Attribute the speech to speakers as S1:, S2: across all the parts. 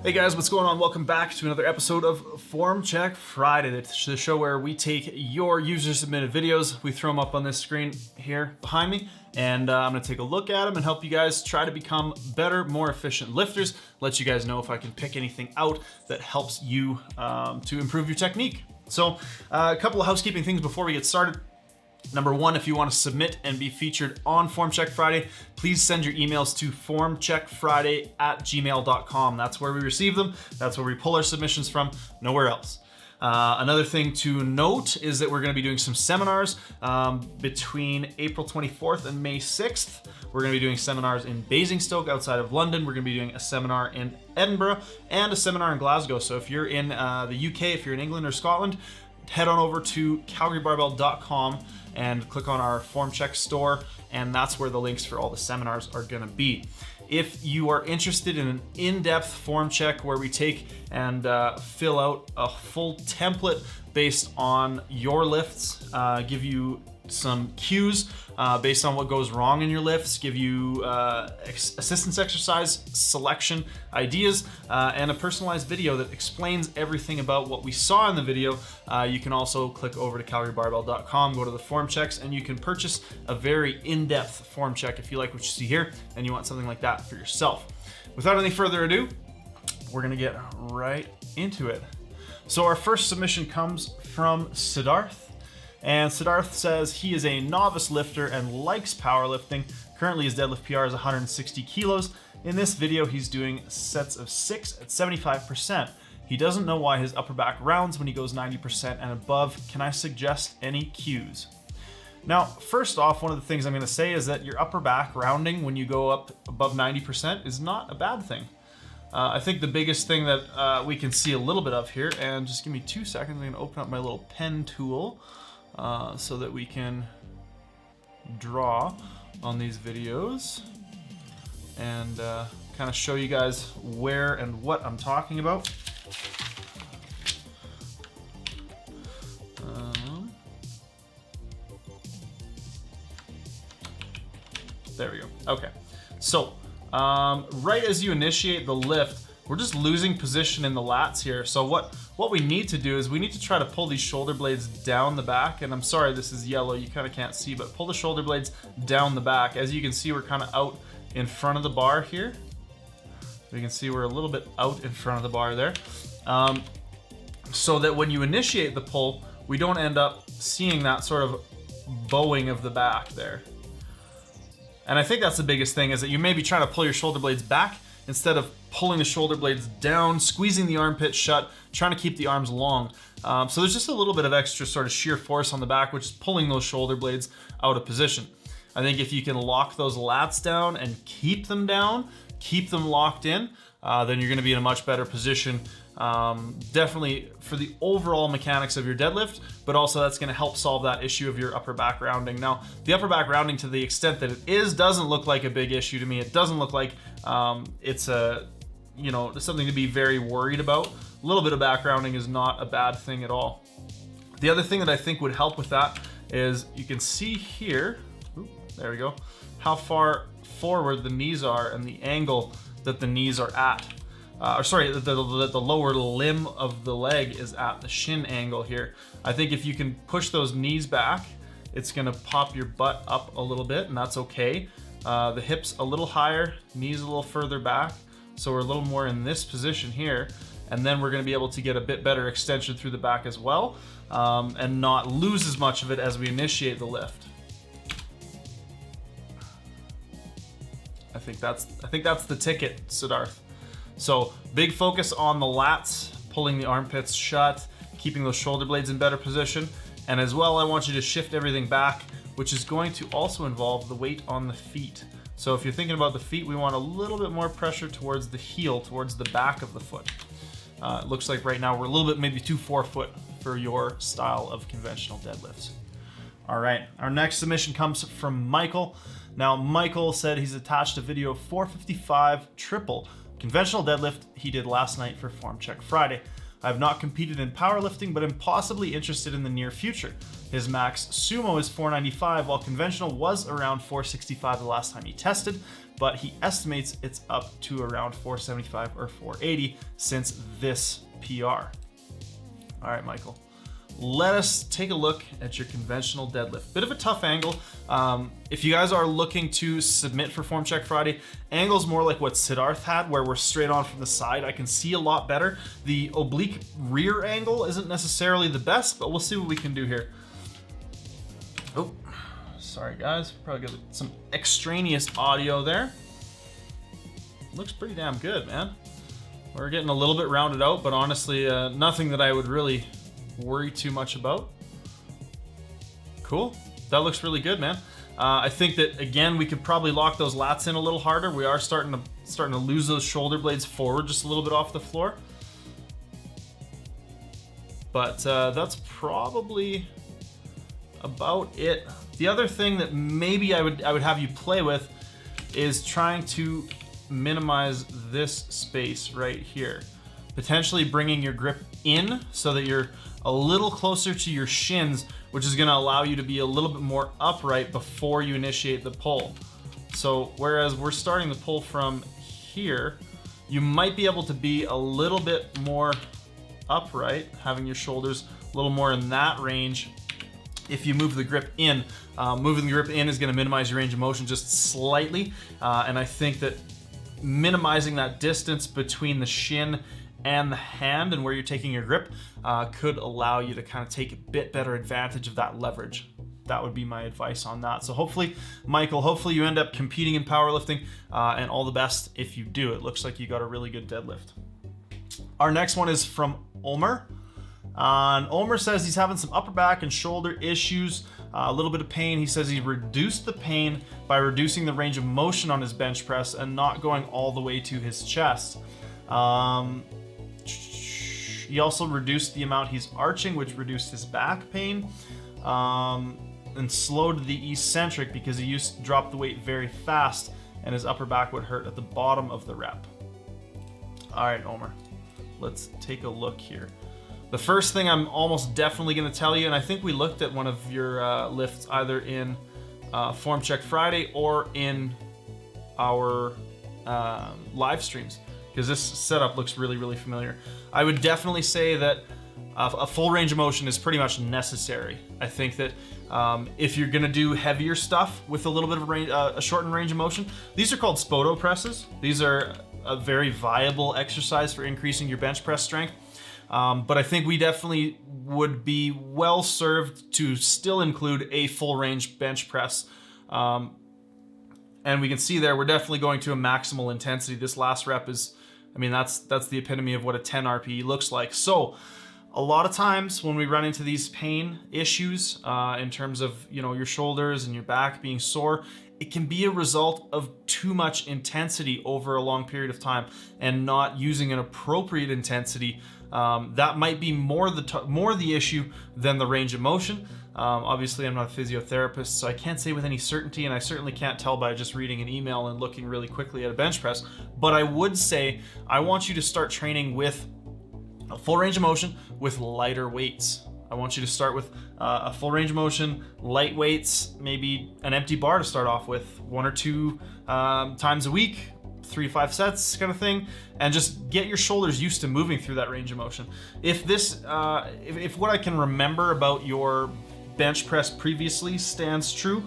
S1: Hey guys, what's going on? Welcome back to another episode of Form Check Friday, the show where we take your user-submitted videos, we throw them up on this screen here behind me, and I'm going to take a look at them and help you guys try to become better, more efficient lifters, let you guys know if I can pick anything out that helps you to improve your technique. So a couple of housekeeping things before we get started. Number one, if you want to submit and be featured on Form Check Friday, please send your emails to formcheckfriday@gmail.com. That's where we receive them. That's where we pull our submissions from, nowhere else. Another thing to note is that we're going to be doing some seminars between April 24th and May 6th. We're going to be doing seminars in Basingstoke outside of London. We're going to be doing a seminar in Edinburgh and a seminar in Glasgow. So if you're in the UK, if you're in England or Scotland, head on over to calgarybarbell.com and click on our Form Check store, and that's where the links for all the seminars are going to be. If you are interested in an in-depth form check where we take and fill out a full template based on your lifts, give you some cues based on what goes wrong in your lifts, give you assistance exercise selection ideas, and a personalized video that explains everything about what we saw in the video, you can also click over to calgarybarbell.com, go to the form checks, and you can purchase a very in-depth form check if you like what you see here and you want something like that for yourself. Without any further ado, we're gonna get right into it. So our first submission comes from Sidarth. And Sidarth says he is a novice lifter and likes powerlifting. Currently his deadlift PR is 160 kilos. In this video, he's doing sets of 6 at 75%. He doesn't know why his upper back rounds when he goes 90% and above. Can I suggest any cues? Now, first off, one of the things I'm gonna say is that your upper back rounding when you go up above 90% is not a bad thing. I think the biggest thing that we can see a little bit of here, and just give me 2 seconds, I'm gonna open up my little pen tool so that we can draw on these videos and kind of show you guys where and what I'm talking about. There we go. Okay, so right as you initiate the lift, we're just losing position in the lats here. So what we need to do is we need to try to pull these shoulder blades down the back. And I'm sorry, this is yellow, you kind of can't see, but pull the shoulder blades down the back. As you can see, we're kind of out in front of the bar here. You can see we're a little bit out in front of the bar there. So that when you initiate the pull, we don't end up seeing that sort of bowing of the back there. And I think that's the biggest thing, is that you may be trying to pull your shoulder blades back instead of pulling the shoulder blades down, squeezing the armpit shut, trying to keep the arms long. So there's just a little bit of extra sort of shear force on the back, which is pulling those shoulder blades out of position. I think if you can lock those lats down and keep them down, keep them locked in, then you're gonna be in a much better position. Definitely for the overall mechanics of your deadlift, but also that's going to help solve that issue of your upper back rounding. Now, the upper back rounding, to the extent that it is, doesn't look like a big issue to me. It doesn't look like it's a, you know, something to be very worried about. A little bit of back rounding is not a bad thing at all. The other thing that I think would help with that is you can see here, there we go, how far forward the knees are and the angle that the knees are at. The lower limb of the leg is at the shin angle here. I think if you can push those knees back, it's gonna pop your butt up a little bit, and that's okay. The hips a little higher, knees a little further back, so we're a little more in this position here, and then we're gonna be able to get a bit better extension through the back as well, and not lose as much of it as we initiate the lift. I think that's the ticket, Sidarth. So big focus on the lats, pulling the armpits shut, keeping those shoulder blades in better position. And as well, I want you to shift everything back, which is going to also involve the weight on the feet. So if you're thinking about the feet, we want a little bit more pressure towards the heel, towards the back of the foot. It looks like right now we're a little bit maybe too forefoot for your style of conventional deadlifts. All right, our next submission comes from Michael. Now, Michael said he's attached a video of 455 triple conventional deadlift he did last night for Form Check Friday. I have not competed in powerlifting, but am possibly interested in the near future. His max sumo is 495, while conventional was around 465 the last time he tested, but he estimates it's up to around 475 or 480 since this PR. All right, Michael. Let us take a look at your conventional deadlift. Bit of a tough angle. If you guys are looking to submit for Form Check Friday, angle's more like what Sidarth had, where we're straight on from the side. I can see a lot better. The oblique rear angle isn't necessarily the best, but we'll see what we can do here. Oh, sorry guys, probably got some extraneous audio there. Looks pretty damn good, man. We're getting a little bit rounded out, but honestly, nothing that I would really worry too much about. Cool, that looks really good, man. I think that again we could probably lock those lats in a little harder. We are starting to lose those shoulder blades forward just a little bit off the floor, but that's probably about it. The other thing that maybe I would have you play with is trying to minimize this space right here, potentially bringing your grip in so that you're a little closer to your shins, which is going to allow you to be a little bit more upright before you initiate the pull. So whereas we're starting the pull from here, you might be able to be a little bit more upright, having your shoulders a little more in that range if you move the grip in. Moving the grip in is going to minimize your range of motion just slightly, and I think that minimizing that distance between the shin and the hand and where you're taking your grip could allow you to kind of take a bit better advantage of that leverage. That would be my advice on that. So hopefully, Michael, hopefully you end up competing in powerlifting, and all the best if you do. It looks like you got a really good deadlift. Our next one is from Omar. Omar says he's having some upper back and shoulder issues, a little bit of pain. He says he reduced the pain by reducing the range of motion on his bench press and not going all the way to his chest. He also reduced the amount he's arching, which reduced his back pain, and slowed the eccentric because he used to drop the weight very fast and his upper back would hurt at the bottom of the rep. All right, Omar, let's take a look here. The first thing I'm almost definitely going to tell you, and I think we looked at one of your lifts either in Form Check Friday or in our live streams, because this setup looks really, really familiar. I would definitely say that a full range of motion is pretty much necessary. I think that if you're gonna do heavier stuff with a little bit of a shortened range of motion, these are called Spoto presses. These are a very viable exercise for increasing your bench press strength. But I think we definitely would be well served to still include a full range bench press. And we can see there, we're definitely going to a maximal intensity. This last rep is, I mean, that's the epitome of what a 10 RPE looks like. So a lot of times when we run into these pain issues in terms of, you know, your shoulders and your back being sore, it can be a result of too much intensity over a long period of time and not using an appropriate intensity. That might be more the issue than the range of motion. Obviously, I'm not a physiotherapist, so I can't say with any certainty, and I certainly can't tell by just reading an email and looking really quickly at a bench press. But I would say I want you to start training with a full range of motion with lighter weights. I want you to start with a full range of motion, light weights, maybe an empty bar to start off with, 1 or 2 times a week, 3 to 5 sets kind of thing, and just get your shoulders used to moving through that range of motion. If this, if what I can remember about your bench press previously stands true,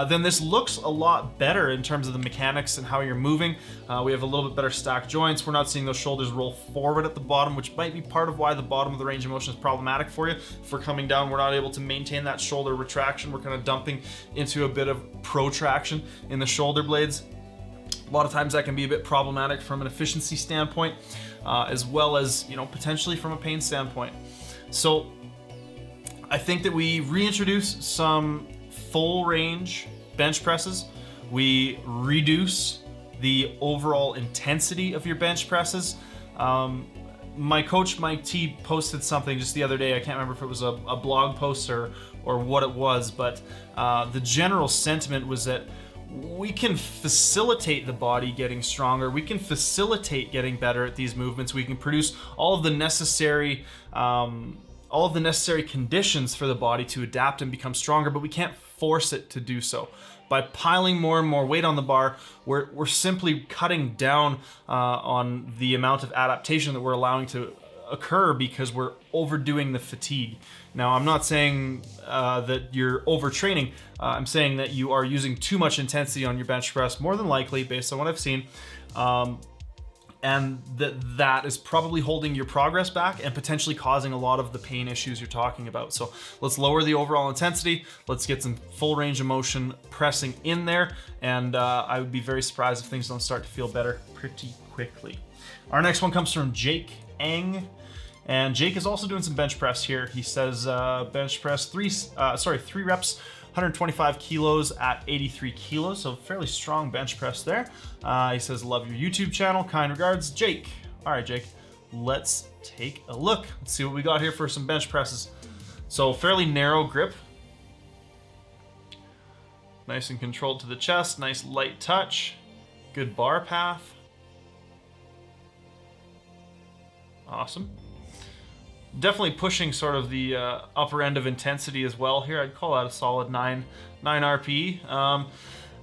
S1: then this looks a lot better in terms of the mechanics and how you're moving. We have a little bit better stacked joints. We're not seeing those shoulders roll forward at the bottom, which might be part of why the bottom of the range of motion is problematic for you. If we're coming down, we're not able to maintain that shoulder retraction. We're kind of dumping into a bit of protraction in the shoulder blades. A lot of times that can be a bit problematic from an efficiency standpoint, as well as, you know, potentially from a pain standpoint. So I think that we reintroduce some full range bench presses. We reduce the overall intensity of your bench presses. my coach Mike T posted something just the other day. I can't remember if it was a blog post or what it was, but the general sentiment was that we can facilitate the body getting stronger. We can facilitate getting better at these movements. We can produce all of the necessary conditions for the body to adapt and become stronger, but we can't force it to do so. By piling more and more weight on the bar, we're simply cutting down on the amount of adaptation that we're allowing to occur because we're overdoing the fatigue. Now, I'm not saying that you're overtraining. I'm saying that you are using too much intensity on your bench press, more than likely, based on what I've seen. And that is probably holding your progress back and potentially causing a lot of the pain issues you're talking about. So let's lower the overall intensity. Let's get some full range of motion pressing in there. And I would be very surprised if things don't start to feel better pretty quickly. Our next one comes from Jake Eng. And Jake is also doing some bench press here. He says bench press 3 reps, 125 kilos at 83 kilos, so fairly strong bench press there. He says, love your YouTube channel, kind regards, Jake. All right, Jake, let's take a look. Let's see what we got here for some bench presses. So fairly narrow grip. Nice and controlled to the chest, nice light touch, good bar path. Awesome. Definitely pushing sort of the upper end of intensity as well here. I'd call that a solid 9 RPE.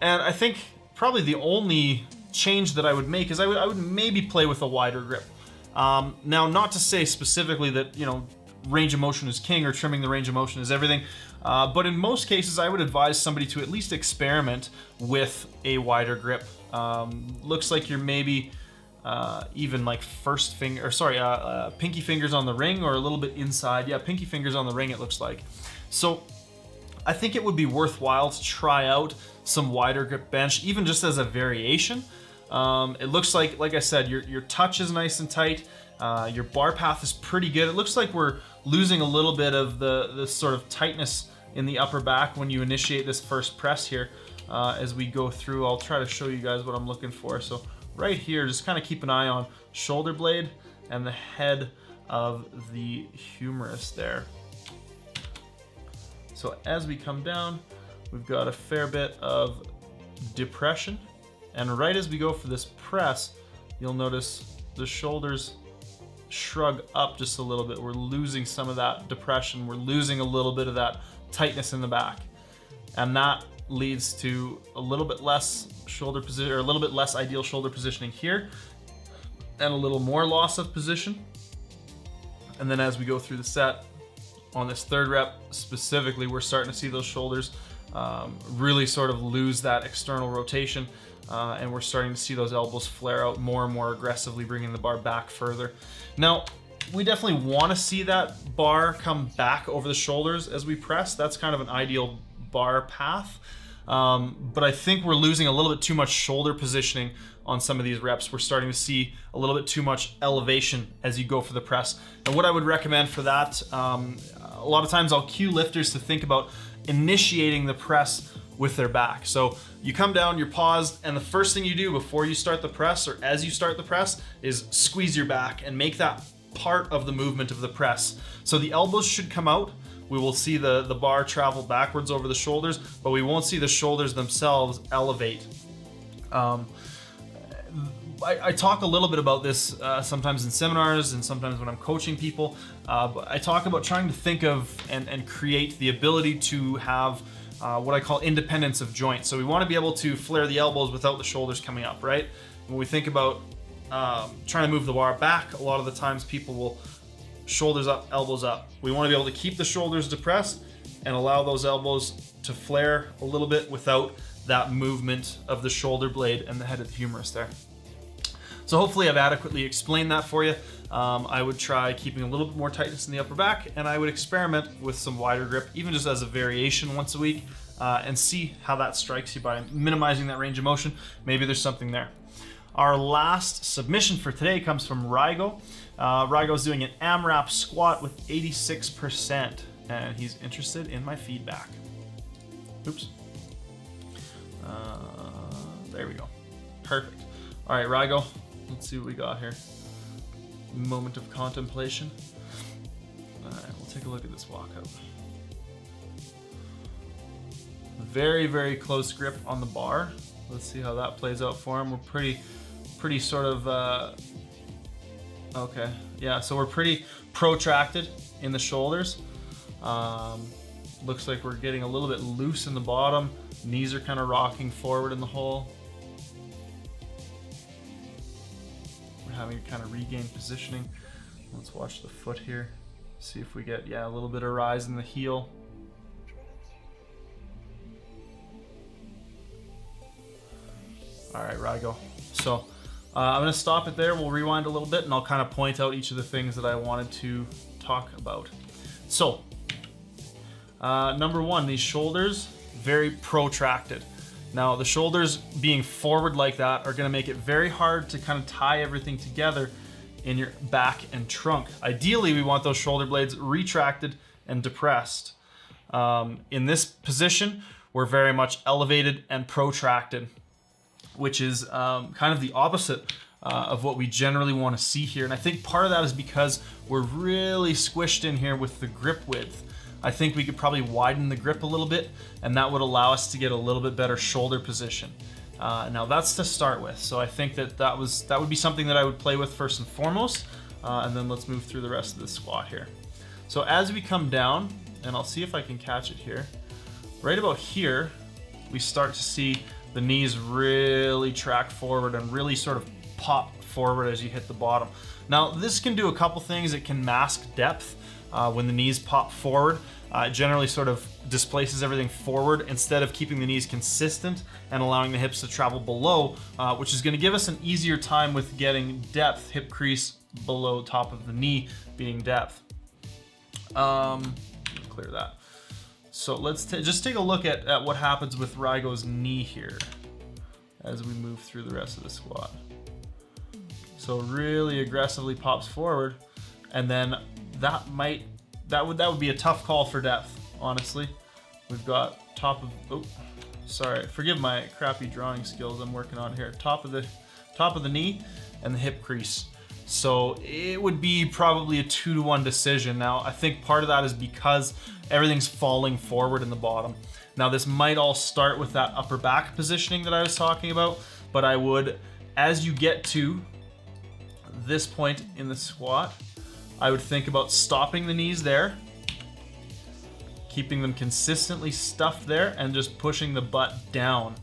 S1: And I think probably the only change that I would make is I would maybe play with a wider grip. Now, not to say specifically that, you know, range of motion is king or trimming the range of motion is everything. But in most cases, I would advise somebody to at least experiment with a wider grip. Looks like you're maybe even like pinky fingers on the ring or a little bit inside. Yeah, pinky fingers on the ring, it looks like. So I think it would be worthwhile to try out some wider grip bench, even just as a variation. It looks like I said, your touch is nice and tight. Your bar path is pretty good. It looks like we're losing a little bit of the sort of tightness in the upper back when you initiate this first press here. As we go through, I'll try to show you guys what I'm looking for. So right here, just kind of keep an eye on shoulder blade and the head of the humerus there. So as we come down, we've got a fair bit of depression. And right as we go for this press, you'll notice the shoulders shrug up just a little bit. We're losing some of that depression. We're losing a little bit of that tightness in the back. And that leads to a little bit less shoulder position, or a little bit less ideal shoulder positioning here, and a little more loss of position. And then as we go through the set, on this third rep specifically, we're starting to see those shoulders really sort of lose that external rotation, and we're starting to see those elbows flare out more and more aggressively, bringing the bar back further. Now, we definitely want to see that bar come back over the shoulders as we press. That's kind of an ideal bar path. But I think we're losing a little bit too much shoulder positioning on some of these reps. We're starting to see a little bit too much elevation as you go for the press. And what I would recommend for that, a lot of times I'll cue lifters to think about initiating the press with their back. So you come down, you're paused, and the first thing you do before you start the press, or as you start the press, is squeeze your back and make that part of the movement of the press. So the elbows should come out. We will see the bar travel backwards over the shoulders, but we won't see the shoulders themselves elevate. I talk a little bit about this sometimes in seminars and sometimes when I'm coaching people, but I talk about trying to think of and create the ability to have what I call independence of joints. So we want to be able to flare the elbows without the shoulders coming up, right? When we think about trying to move the bar back, a lot of the times people will shoulders up, elbows up. We want to be able to keep the shoulders depressed and allow those elbows to flare a little bit without that movement of the shoulder blade and the head of the humerus there. So hopefully I've adequately explained that for you. I would try keeping a little bit more tightness in the upper back, and I would experiment with some wider grip, even just as a variation once a week, and see how that strikes you by minimizing that range of motion. Maybe there's something there. Our last submission for today comes from Rygo. Rygo's doing an AMRAP squat with 86%, and he's interested in my feedback. Oops. There we go. Perfect. All right, Rygo, let's see what we got here. moment of contemplation. All right, we'll take a look at this walkout. Very, very close grip on the bar. Let's see how that plays out for him. We're pretty sort of, okay. Yeah, so we're pretty protracted in the shoulders. Looks like we're getting a little bit loose in the bottom. Knees are kind of rocking forward in the hole. We're having to kind of regain positioning. Let's watch the foot here. See if we get, yeah, a little bit of rise in the heel. All right, Rygo. So I'm gonna stop it there. We'll rewind a little bit and I'll kind of point out each of the things that I wanted to talk about. So number one, these shoulders, very protracted. Now the shoulders being forward like that are gonna make it very hard to kind of tie everything together in your back and trunk. Ideally, we want those shoulder blades retracted and depressed. In this position, we're very much elevated and protracted, which is kind of the opposite of what we generally want to see here. And I think part of that is because we're really squished in here with the grip width. I think we could probably widen the grip a little bit, and that would allow us to get a little bit better shoulder position. Now that's to start with. So I think that would be something that I would play with first and foremost, and then let's move through the rest of the squat here. So as we come down, and I'll see if I can catch it here, right about here, we start to see the knees really track forward and really sort of pop forward as you hit the bottom. Now this can do a couple things. It can mask depth when the knees pop forward. It generally sort of displaces everything forward instead of keeping the knees consistent and allowing the hips to travel below, which is going to give us an easier time with getting depth, hip crease below top of the knee being depth. Clear that. So let's just take a look at what happens with Rygo's knee here as we move through the rest of the squat. So really aggressively pops forward, and then that would be a tough call for depth, honestly. We've got top of, oh, sorry, forgive my crappy drawing skills I'm working on here. Top of the knee and the hip crease. So it would be probably a 2-to-1 decision. Now, I think part of that is because everything's falling forward in the bottom. Now, this might all start with that upper back positioning that I was talking about, but I would, as you get to this point in the squat, I would think about stopping the knees there, keeping them consistently stuffed there, and just pushing the butt down.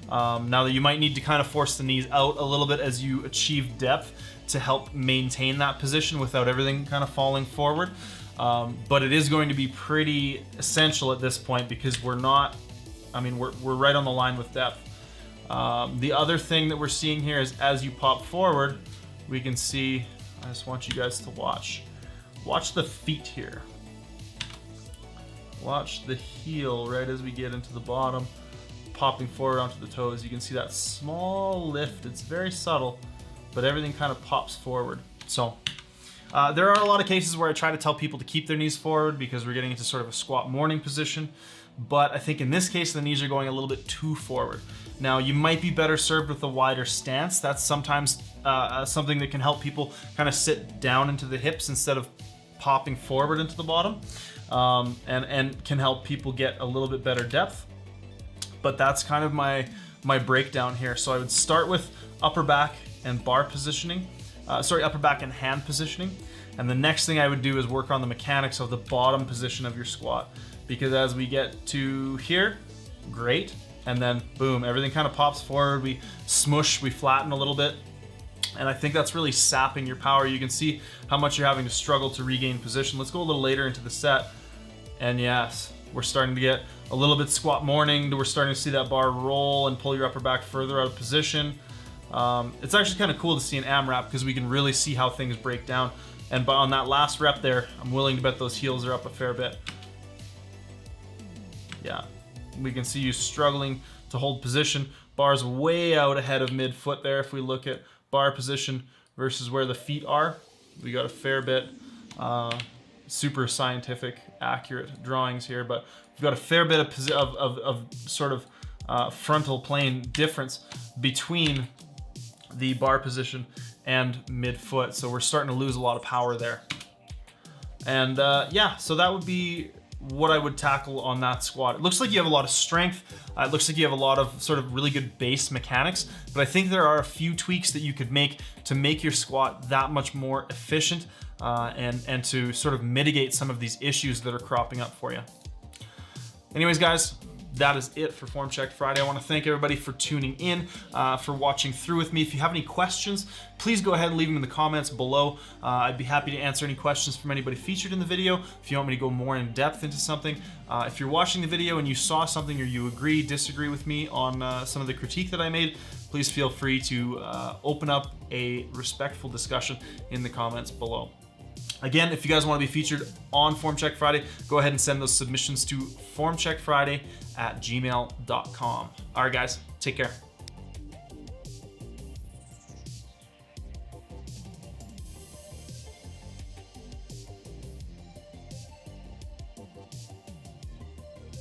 S1: Now that you might need to kind of force the knees out a little bit as you achieve depth to help maintain that position without everything kind of falling forward. But it is going to be pretty essential at this point because we're not, I mean, we're right on the line with depth. The other thing that we're seeing here is as you pop forward, we can see, I just want you guys to watch the feet here. Watch the heel right as we get into the bottom, popping forward onto the toes. You can see that small lift. It's very subtle, but everything kind of pops forward. So there are a lot of cases where I try to tell people to keep their knees forward because we're getting into sort of a squat morning position. But I think in this case, the knees are going a little bit too forward. Now, you might be better served with a wider stance. That's sometimes something that can help people kind of sit down into the hips instead of popping forward into the bottom, and can help people get a little bit better depth. But that's kind of my breakdown here. So I would start with upper back and bar positioning, upper back and hand positioning. And the next thing I would do is work on the mechanics of the bottom position of your squat. Because as we get to here, great, and then boom, everything kind of pops forward, we smush, we flatten a little bit, and I think that's really sapping your power. You can see how much you're having to struggle to regain position. Let's go a little later into the set, and yes, we're starting to get a little bit squat morning, we're starting to see that bar roll and pull your upper back further out of position. It's actually kind of cool to see an AMRAP because we can really see how things break down, and on that last rep there, I'm willing to bet those heels are up a fair bit. Yeah, we can see you struggling to hold position. Bar's way out ahead of midfoot there. If we look at bar position versus where the feet are, we got a fair bit, super scientific, accurate drawings here, but we've got a fair bit of sort of frontal plane difference between the bar position and midfoot. So we're starting to lose a lot of power there. And yeah, so that would be what I would tackle on that squat. It looks like you have a lot of strength. It looks like you have a lot of sort of really good base mechanics, but I think there are a few tweaks that you could make to make your squat that much more efficient and to sort of mitigate some of these issues that are cropping up for you. Anyways, guys, that is it for Form Check Friday. I want to thank everybody for tuning in, for watching through with me. If you have any questions, please go ahead and leave them in the comments below. I'd be happy to answer any questions from anybody featured in the video. If you want me to go more in depth into something, if you're watching the video and you saw something or you agree, disagree with me on some of the critique that I made, please feel free to open up a respectful discussion in the comments below. Again, if you guys want to be featured on Form Check Friday, go ahead and send those submissions to formcheckfriday@gmail.com. All right, guys, take care.